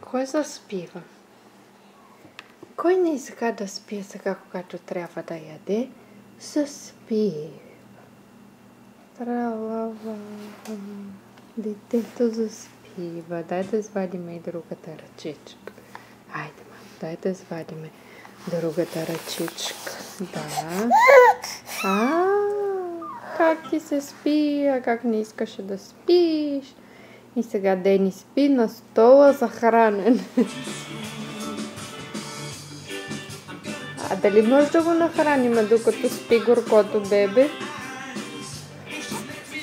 Кой заспива? Кой не иска да спи сега, когато трябва да яде? Заспива. Тралава. Детето заспива. Дай да извадим и другата ръчичка. Хайде, мам, дай да извадим другата ръчичка. Да. Как ти се спи, а как не искаше да спиш? И сега Дени спи на стола за хранене. А дали може да го нахраним, докато спи горкото бебе?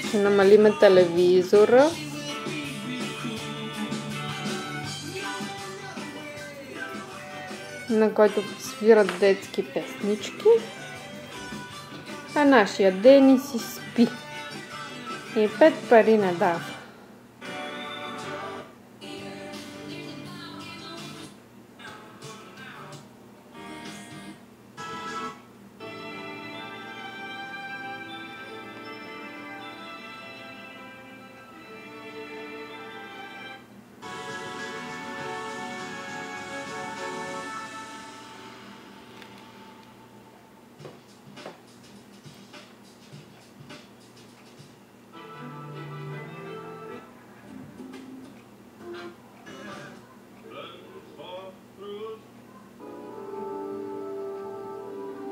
Ще намалиме телевизора. На който свират детски песнички. А нашия Дени си спи. И 5 пари не дава.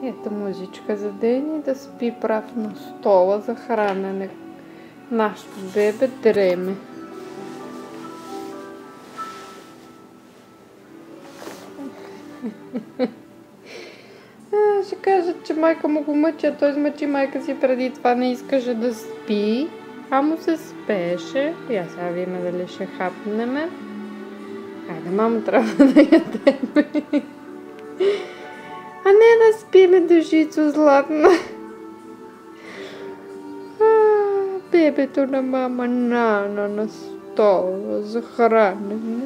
Ето музичка за Дени да спи прав на стола за хранене. Нашето бебе дреме. Ще кажат, че майка му го мъчи, а той измъчи майка си преди това, не искаше да спи, а му се спеше. Я сега видим дали ще хапнеме. Айде, мамо, трябва да ядеме. А не да спиме, душицо златна. Бебето на мама Нана на стола за хранене.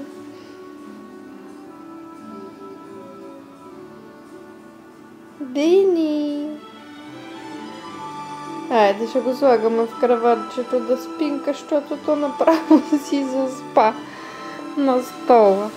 Дени! Айде, ще го слагаме в краватчето да спинка, защото то направо си заспа на стола.